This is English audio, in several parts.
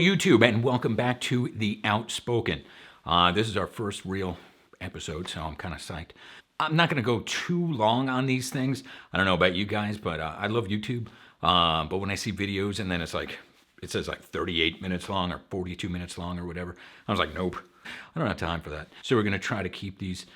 YouTube, and welcome back to The Outspoken. This is our first real episode, so I'm kind of psyched. I'm not going to go too long on these things. I don't know about you guys, but I love YouTube. But when I see videos and then it's like, it says like 38 minutes long or 42 minutes long or whatever, I was like, nope, I don't have time for that. So we're going to try to keep these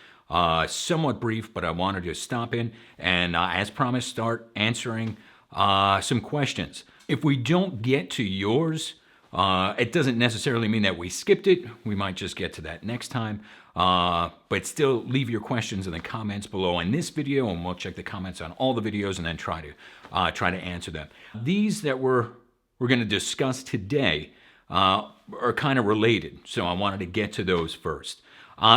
somewhat brief, but I wanted to stop in and, as promised, start answering some questions. If we don't get to yours, it doesn't necessarily mean that we skipped it. We might just get to that next time. But still leave your questions in the comments below on this video, and we'll check the comments on all the videos and then try to answer them. These that we're going to discuss today are kind of related, so I wanted to get to those first.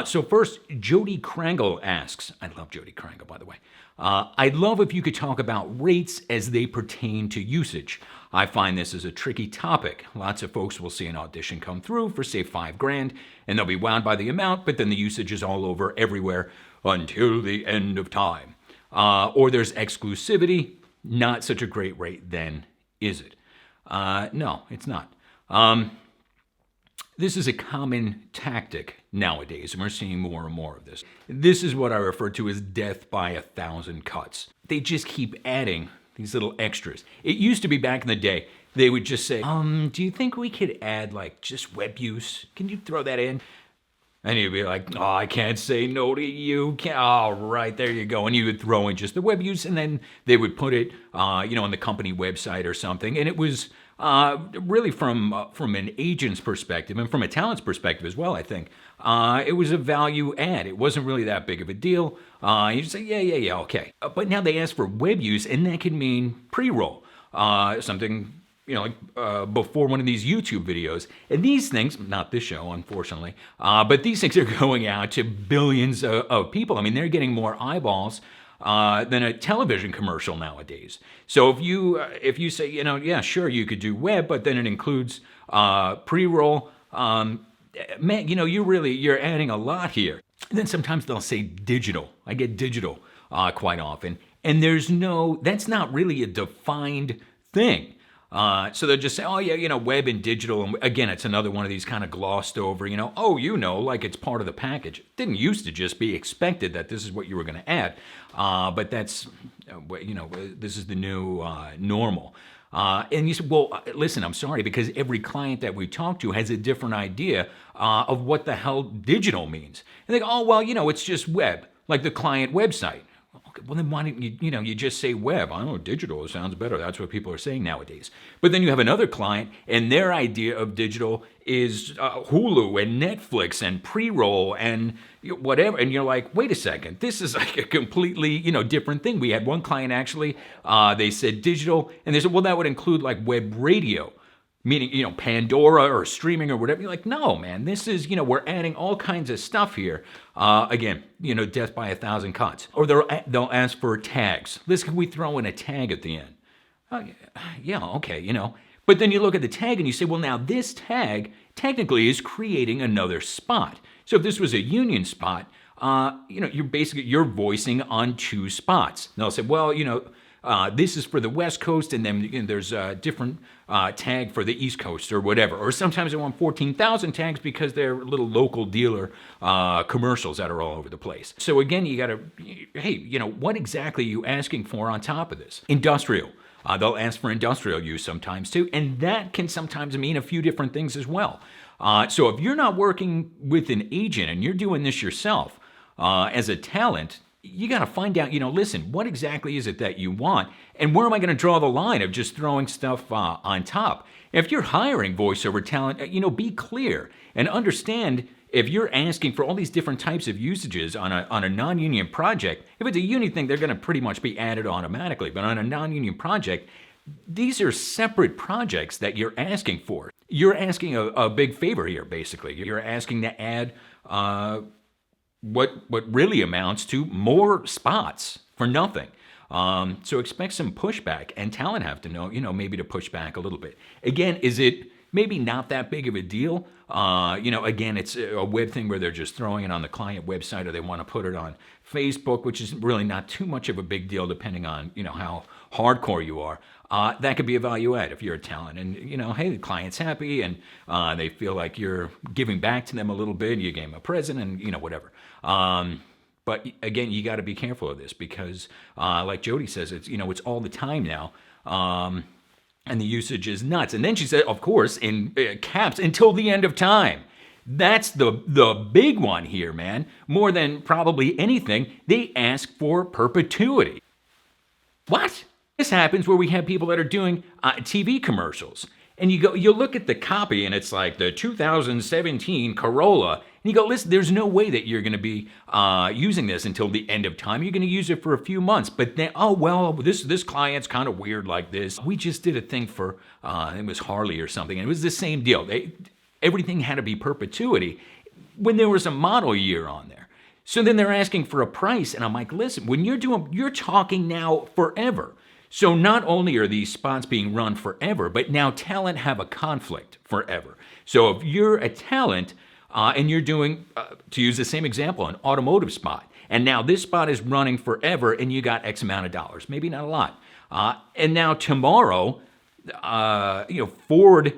So first, Jody Krangle asks, I love Jody Krangle, by the way. I'd love if you could talk about rates as they pertain to usage. I find this is a tricky topic. Lots of folks will see an audition come through for, say, $5,000, and they'll be wowed by the amount, but then the usage is all over everywhere until the end of time. Or there's exclusivity, not such a great rate then, is it? No, it's not. This is a common tactic nowadays, and we're seeing more and more of this. This is what I refer to as death by 1,000 cuts. They just keep adding these little extras. It used to be back in the day, they would just say, do you think we could add like just web use? Can you throw that in? And you'd be like, oh, I can't say no to you. All right, there you go. And you would throw in just the web use, and then they would put it, on the company website or something. And it was really from an agent's perspective and from a talent's perspective as well, I think. It was a value add. It wasn't really that big of a deal. You just say, yeah, okay. But now they ask for web use, and that can mean pre-roll, something before one of these YouTube videos. And these things, not this show, unfortunately, but these things are going out to billions of people. I mean, they're getting more eyeballs than a television commercial nowadays. So if you say, yeah, sure, you could do web, but then it includes pre-roll, man, you're adding a lot here. And then sometimes they'll say digital. I get digital quite often. And that's not really a defined thing. So they'll just say, oh yeah, web and digital. And again, it's another one of these kind of glossed over, like it's part of the package. It didn't used to just be expected that this is what you were going to add. But that's, this is the new normal. And you said, well, listen, I'm sorry, because every client that we talk to has a different idea of what the hell digital means. And they go, oh, well, it's just web, like the client website. Okay, well, then why don't you just say web? I don't know, digital sounds better. That's what people are saying nowadays. But then you have another client, and their idea of digital is Hulu and Netflix and pre-roll and whatever. And you're like, wait a second, this is like a completely, different thing. We had one client actually, they said digital, and they said, well, that would include like web radio, meaning, Pandora or streaming or whatever. You're like, no, man, this is, we're adding all kinds of stuff here. Again, death by 1,000 cuts. Or they'll ask for tags. Listen, can we throw in a tag at the end? Yeah, okay, But then you look at the tag and you say, well, now this tag technically is creating another spot. So if this was a union spot, you're voicing on two spots. And they'll say, well, this is for the West Coast, and then there's a different tag for the East Coast or whatever. Or sometimes they want 14,000 tags because they're little local dealer commercials that are all over the place. So again, you got to, hey, what exactly are you asking for on top of this? Industrial. They'll ask for industrial use sometimes too, and that can sometimes mean a few different things as well. So if you're not working with an agent and you're doing this yourself as a talent, you got to find out, listen, what exactly is it that you want? And where am I going to draw the line of just throwing stuff on top? If you're hiring voiceover talent, be clear and understand if you're asking for all these different types of usages on a non-union project. If it's a union thing, they're going to pretty much be added automatically. But on a non-union project, these are separate projects that you're asking for. You're asking a big favor here, basically. You're asking to add what really amounts to more spots for nothing. So expect some pushback, and talent have to know, maybe to push back a little bit. Again, is it maybe not that big of a deal? Again, it's a web thing where they're just throwing it on the client website, or they want to put it on Facebook, which is really not too much of a big deal depending on, how hardcore you are, that could be a value add if you're a talent. And, hey, the client's happy and they feel like you're giving back to them a little bit. You gave them a present and, whatever. But again, you got to be careful of this because, like Jody says, it's all the time now. And the usage is nuts. And then she said, of course, in caps, until the end of time. That's the big one here, man. More than probably anything, they ask for perpetuity. What? This happens where we have people that are doing TV commercials. And you look at the copy and it's like the 2017 Corolla. And you go, listen, there's no way that you're going to be using this until the end of time. You're going to use it for a few months. But then, this client's kind of weird like this. We just did a thing for, it was Harley or something. And it was the same deal. Everything had to be perpetuity when there was a model year on there. So then they're asking for a price. And I'm like, listen, when you're talking now forever. So not only are these spots being run forever, but now talent have a conflict forever. So if you're a talent and you're doing, to use the same example, an automotive spot, and now this spot is running forever and you got X amount of dollars, maybe not a lot. And now tomorrow, Ford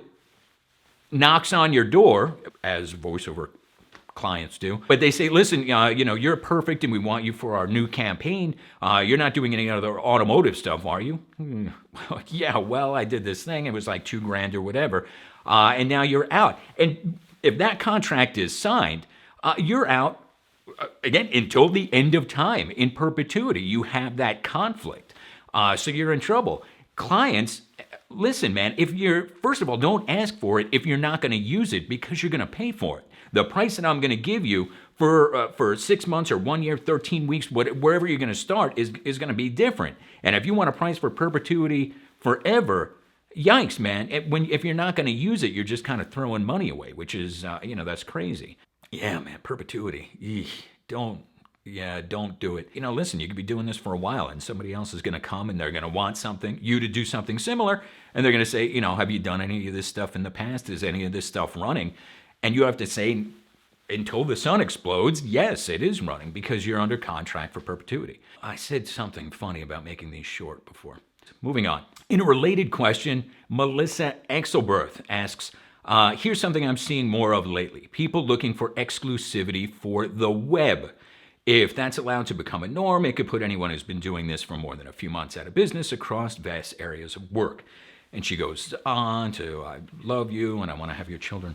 knocks on your door, as voiceover clients do, but they say, listen, you're perfect and we want you for our new campaign. You're not doing any other automotive stuff, are you? Yeah, well, I did this thing. It was like $2,000 or whatever. And now you're out. And if that contract is signed, you're out, again, until the end of time, in perpetuity. You have that conflict. So you're in trouble. Clients, listen, man, first of all, don't ask for it if you're not going to use it because you're going to pay for it. The price that I'm going to give you for 6 months or 1 year, 13 weeks, wherever you're going to start is going to be different. And if you want a price for perpetuity forever, yikes, man. If you're not going to use it, you're just kind of throwing money away, which is, that's crazy. Yeah, man, perpetuity. Eesh, don't do it. Listen, you could be doing this for a while and somebody else is going to come and they're going to want you to do something similar. And they're going to say, have you done any of this stuff in the past? Is any of this stuff running? And you have to say, until the sun explodes, yes, it is running because you're under contract for perpetuity. I said something funny about making these short before. Moving on. In a related question, Melissa Exelberth asks, here's something I'm seeing more of lately. People looking for exclusivity for the web. If that's allowed to become a norm, it could put anyone who's been doing this for more than a few months out of business across vast areas of work. And she goes on to, I love you and I want to have your children.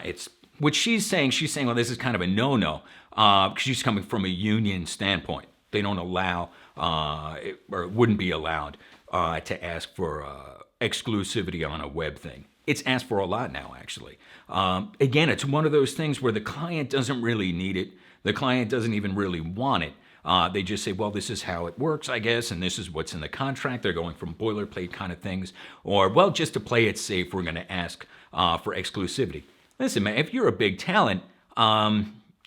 It's what she's saying, well, this is kind of a no-no because she's coming from a union standpoint. They don't allow, or wouldn't be allowed to ask for exclusivity on a web thing. It's asked for a lot now, actually. Again, it's one of those things where the client doesn't really need it. The client doesn't even really want it. They just say, well, this is how it works, I guess, and this is what's in the contract. They're going from boilerplate kind of things. Or, well, just to play it safe, we're going to ask for exclusivity. Listen, man, if you're a big talent,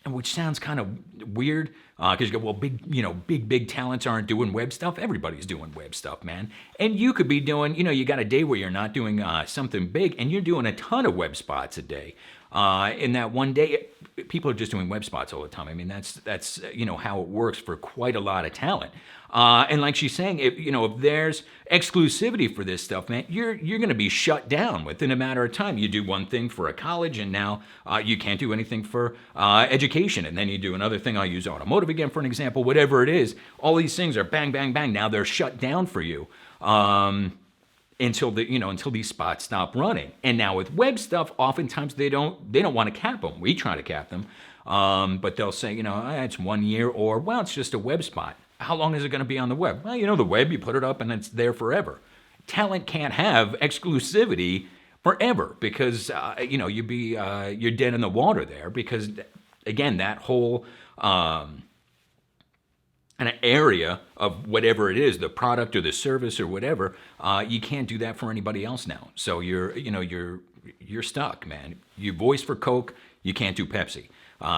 which sounds kind of weird, because you go, well, big talents aren't doing web stuff. Everybody's doing web stuff, man. And you could be doing, you got a day where you're not doing something big, and you're doing a ton of web spots a day. In that one day, people are just doing web spots all the time. I mean, that's how it works for quite a lot of talent. And like she's saying, if there's exclusivity for this stuff, man, you're going to be shut down within a matter of time. You do one thing for a college, and now you can't do anything for education. And then you do another thing. I'll use automotive again for an example. Whatever it is, all these things are bang, bang, bang. Now they're shut down for you. Until these spots stop running. And now with web stuff, oftentimes they don't want to cap them. We try to cap them, but they'll say, it's 1 year, or well, it's just a web spot. How long is it going to be on the web? Well, the web, you put it up and it's there forever. Talent can't have exclusivity forever because you're dead in the water there because again, that whole an area of whatever it is, the product or the service or whatever, you can't do that for anybody else now. So you're stuck, man. You voice for Coke, you can't do Pepsi.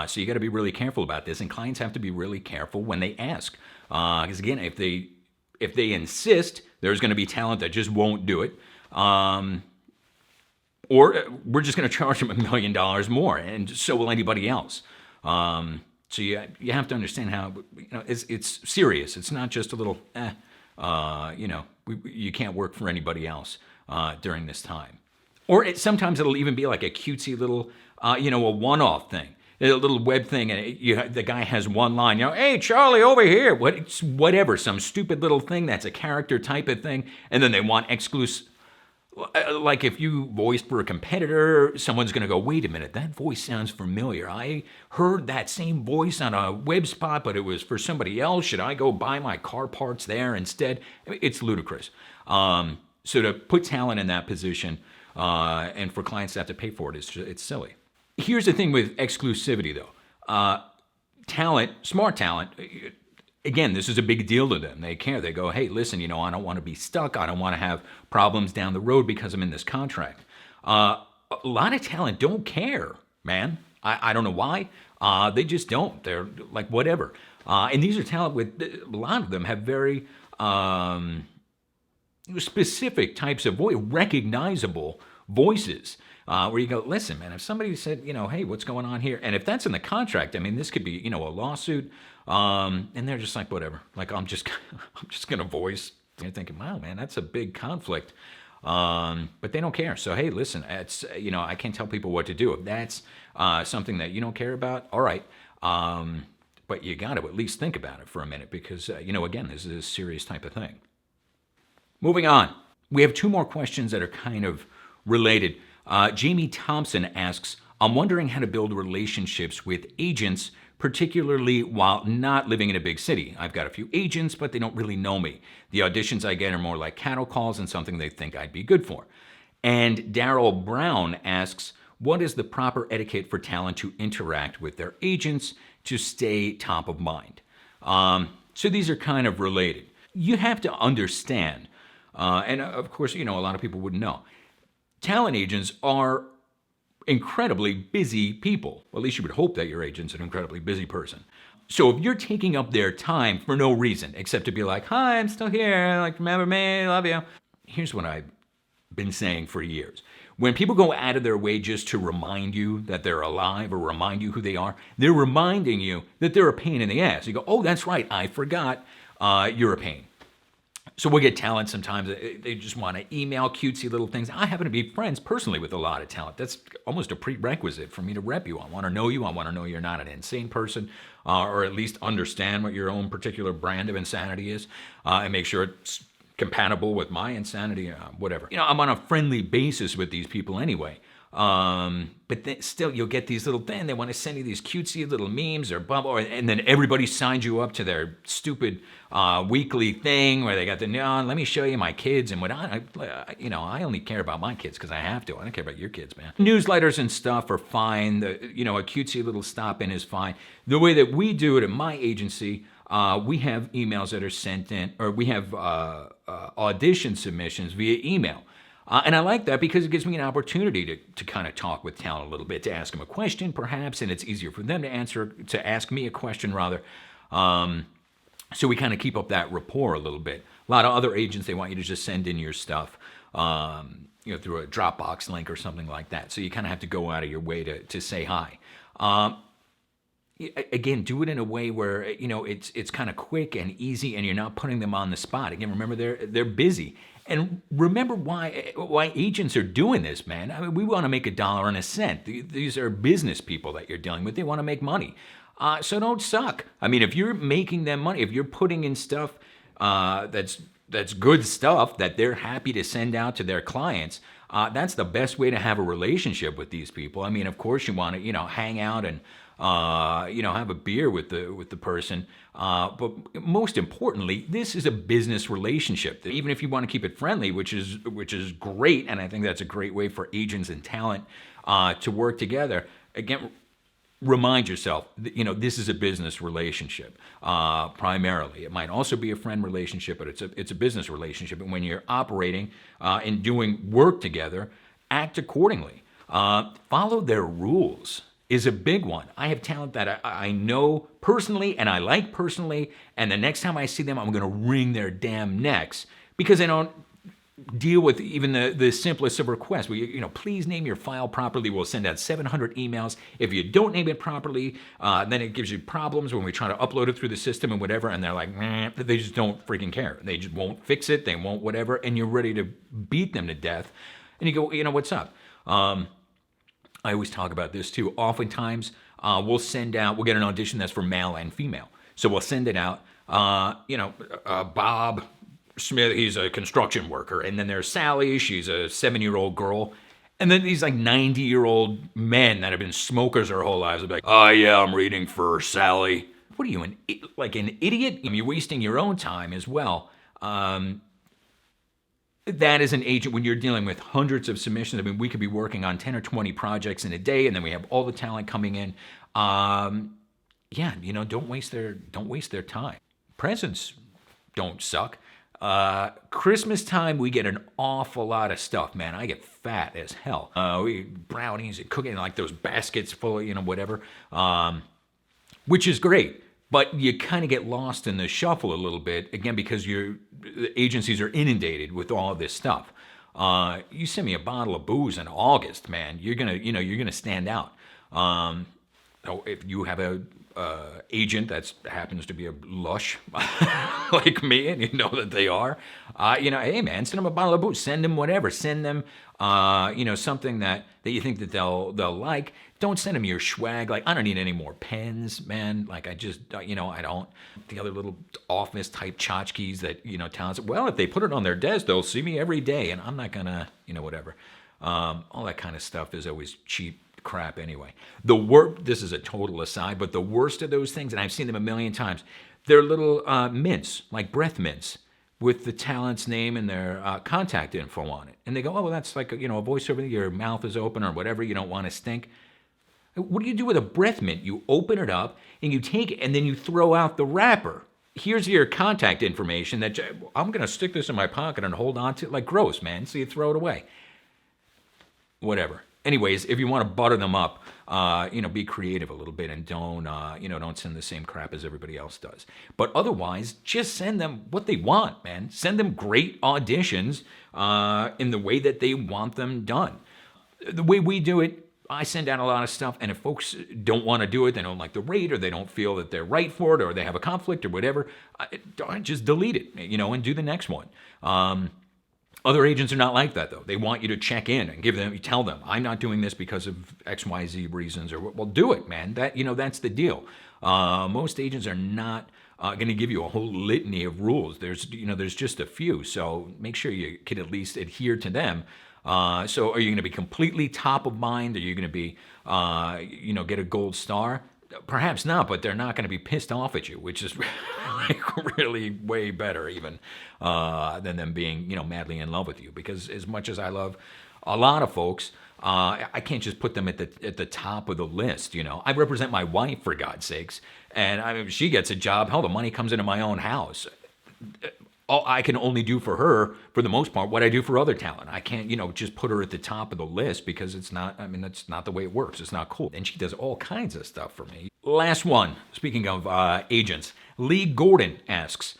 So you got to be really careful about this, and clients have to be really careful when they ask, because again, if they insist, there's going to be talent that just won't do it, or we're just going to charge them $1 million more, and so will anybody else. So you have to understand how it's serious. It's not just a little You can't work for anybody else during this time. Or sometimes it'll even be like a cutesy little, a one-off thing, a little web thing, and the guy has one line, hey, Charlie, over here, whatever, some stupid little thing that's a character type of thing, and then they want exclusive. Like if you voiced for a competitor, someone's going to go, wait a minute, that voice sounds familiar. I heard that same voice on a web spot, but it was for somebody else. Should I go buy my car parts there instead? It's ludicrous. So to put talent in that position and for clients to have to pay for it, it's silly. Here's the thing with exclusivity, though. Talent, smart talent, again, this is a big deal to them. They care. They go, hey, listen, I don't want to be stuck. I don't want to have problems down the road because I'm in this contract. A lot of talent don't care, man. I don't know why. They just don't. They're like, whatever. And these are talent with, a lot of them have very specific types of voice, recognizable voices. Where you go, listen, man, if somebody said, hey, what's going on here? And if that's in the contract, I mean, this could be, a lawsuit. And they're just like, whatever. Like, I'm just going to voice. You're thinking, wow, man, that's a big conflict. But they don't care. So, hey, listen, it's, I can't tell people what to do. If that's something that you don't care about, all right. But you got to at least think about it for a minute because, again, this is a serious type of thing. Moving on. We have two more questions that are kind of related. Jamie Thompson asks, I'm wondering how to build relationships with agents, particularly while not living in a big city. I've got a few agents, but they don't really know me. The auditions I get are more like cattle calls and something they think I'd be good for. And Daryl Brown asks, what is the proper etiquette for talent to interact with their agents to stay top of mind? So these are kind of related. You have to understand, and of course, a lot of people wouldn't know. Talent agents are incredibly busy people. Well, at least you would hope that your agent's an incredibly busy person. So if you're taking up their time for no reason, except to be like, hi, I'm still here, like, remember me, love you. Here's what I've been saying for years. When people go out of their way just to remind you that they're alive or remind you who they are, they're reminding you that they're a pain in the ass. You go, oh, that's right, I forgot, you're a pain. So we'll get talent sometimes. They just want to email cutesy little things. I happen to be friends personally with a lot of talent. That's almost a prerequisite for me to rep you. I want to know you. I want to know you're not an insane person, or at least understand what your own particular brand of insanity is, and make sure it's compatible with my insanity, whatever. I'm on a friendly basis with these people anyway. But then still, you'll get these little things. They want to send you these cutesy little memes or blah, and then everybody signs you up to their stupid weekly thing where they got let me show you my kids and what I only care about my kids because I have to. I don't care about your kids, man. Newsletters and stuff are fine. A cutesy little stop in is fine. The way that we do it at my agency, we have emails that are sent in, or we have audition submissions via email. And I like that because it gives me an opportunity to kind of talk with talent a little bit, to ask them a question perhaps, and it's easier for them to ask me a question rather. So we kind of keep up that rapport a little bit. A lot of other agents, they want you to just send in your stuff, through a Dropbox link or something like that. So you kind of have to go out of your way to say hi. Again, do it in a way where it's kind of quick and easy, and you're not putting them on the spot. Again, remember they're busy, and remember why agents are doing this, man. I mean, we want to make $1 and a cent. These are business people that you're dealing with. They want to make money, so don't suck. I mean, if you're making them money, if you're putting in stuff that's good stuff that they're happy to send out to their clients, that's the best way to have a relationship with these people. I mean, of course, you want to hang out and have a beer with the person. But most importantly, this is a business relationship. Even if you want to keep it friendly, which is great, and I think that's a great way for agents and talent to work together. Again, remind yourself, this is a business relationship primarily. It might also be a friend relationship, but it's a business relationship. And when you're operating and doing work together, act accordingly. Follow their rules is a big one. I have talent that I know personally and I like personally, and the next time I see them, I'm going to wring their damn necks because they don't deal with even the simplest of requests. Please name your file properly. We'll send out 700 emails. If you don't name it properly, then it gives you problems when we try to upload it through the system and whatever. And they're like, they just don't freaking care. They just won't fix it. They won't whatever. And you're ready to beat them to death. And you go, what's up? I always talk about this too. Oftentimes, we'll get an audition that's for male and female. So we'll send it out. Bob Smith, he's a construction worker. And then there's Sally, she's a 7-year-old girl. And then these like 90-year-old men that have been smokers their whole lives will be like, oh yeah, I'm reading for Sally. What are you, an idiot? You're wasting your own time as well. That is an agent when you're dealing with hundreds of submissions. I mean, we could be working on 10 or 20 projects in a day, and then we have all the talent coming in. Don't waste their time. Presents don't suck. Christmas time, we get an awful lot of stuff, man. I get fat as hell. We eat brownies and cooking, like those baskets full of, whatever, which is great. But you kind of get lost in the shuffle a little bit, again, because the agencies are inundated with all this stuff. You send me a bottle of booze in August, man, you're gonna stand out. If you have a agent that happens to be a lush like me, and you know that they are, hey man, send them a bottle of booze, send them whatever, send them something that you think that they'll like. Don't send them your swag. Like, I don't need any more pens, man. Like, I just, I don't. The other little office type tchotchkes that, talents. Well, if they put it on their desk, they'll see me every day, and I'm not gonna, whatever. All that kind of stuff is always cheap crap anyway. This is a total aside, but the worst of those things, and I've seen them a million times, they're little mints, like breath mints, with the talent's name and their contact info on it. And they go, oh, well, that's like a voiceover, your mouth is open or whatever, you don't want to stink. What do you do with a breath mint? You open it up and you take it and then you throw out the wrapper. Here's your contact information that I'm going to stick this in my pocket and hold on to it. Like, gross, man. So you throw it away. Whatever. Anyways, if you want to butter them up, be creative a little bit and don't send the same crap as everybody else does. But otherwise, just send them what they want, man. Send them great auditions in the way that they want them done. The way we do it, I send out a lot of stuff, and if folks don't want to do it, they don't like the rate, or they don't feel that they're right for it, or they have a conflict or whatever, I just delete it, and do the next one. Other agents are not like that, though. They want you to check in and tell them, I'm not doing this because of X, Y, Z reasons, or, well, do it, man. That's the deal. Most agents are not going to give you a whole litany of rules. There's just a few, so make sure you can at least adhere to them. So are you going to be completely top of mind? Are you going to be, get a gold star? Perhaps not, but they're not going to be pissed off at you, which is really way better even than them being, madly in love with you. Because as much as I love a lot of folks, I can't just put them at the top of the list. I represent my wife, for God's sakes, and if she gets a job, hell, the money comes into my own house. I can only do for her, for the most part, what I do for other talent. I can't, just put her at the top of the list because that's not the way it works. It's not cool. And she does all kinds of stuff for me. Last one, speaking of agents, Lee Gordon asks,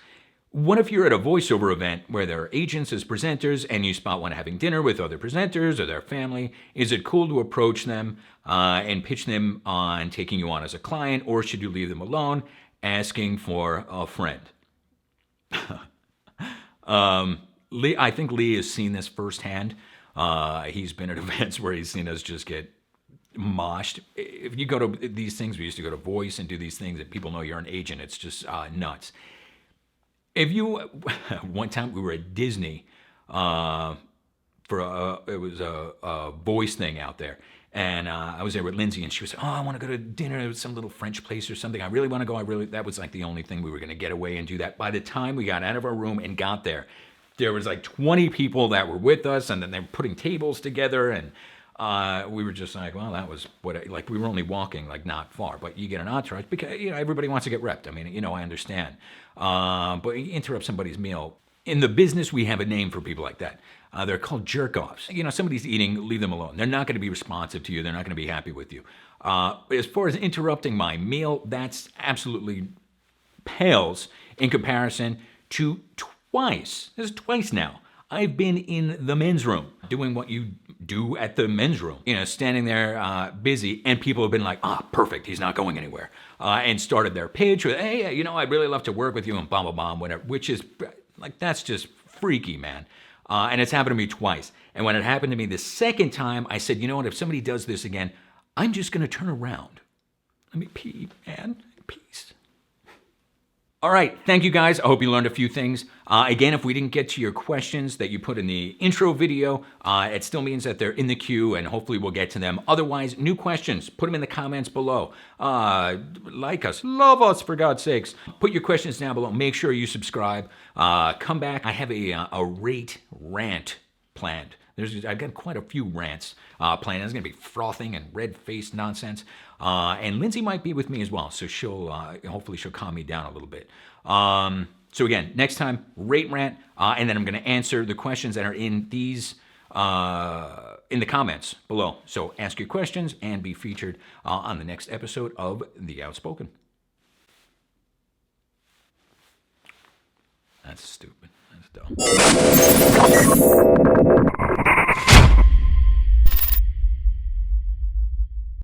what if you're at a voiceover event where there are agents as presenters and you spot one having dinner with other presenters or their family? Is it cool to approach them and pitch them on taking you on as a client, or should you leave them alone, asking for a friend? I think Lee has seen this firsthand. He's been at events where he's seen us just get moshed. If you go to these things, we used to go to Voice and do these things and people know you're an agent. It's just nuts. One time we were at Disney it was a Voice thing out there. And I was there with Lindsay, and she was like, oh, I want to go to dinner at some little French place or something. I really want to go. That was like the only thing we were going to get away and do that. By the time we got out of our room and got there, there was like 20 people that were with us, and then they were putting tables together, and we were just like, well, that was we were only walking like not far, but you get an entourage because, everybody wants to get repped. I mean, I understand. But you interrupt somebody's meal. In the business, we have a name for people like that. They're called jerk-offs. Somebody's eating, leave them alone. They're not going to be responsive to you. They're not going to be happy with you. As far as interrupting my meal, that's absolutely pales in comparison to twice. This is twice now. I've been in the men's room doing what you do at the men's room, standing there busy, and people have been like, perfect, he's not going anywhere, and started their pitch with, hey, I'd really love to work with you, and blah, blah, blah, whatever, which is like, that's just freaky, man. And it's happened to me twice. And when it happened to me the second time, I said, you know what, if somebody does this again, I'm just gonna turn around. Let me pee, man, peace. All right, thank you guys. I hope you learned a few things. Again, if we didn't get to your questions that you put in the intro video, it still means that they're in the queue, and hopefully we'll get to them. Otherwise, new questions, put them in the comments below. Like us, love us, for God's sakes. Put your questions down below. Make sure you subscribe. Come back. I have a rate rant planned. I've got quite a few rants planned. It's going to be frothing and red-faced nonsense. And Lindsay might be with me as well, so hopefully she'll calm me down a little bit. So again, next time, rate rant, and then I'm going to answer the questions that are in these in the comments below. So ask your questions and be featured on the next episode of The Outspoken. That's stupid. That's dumb.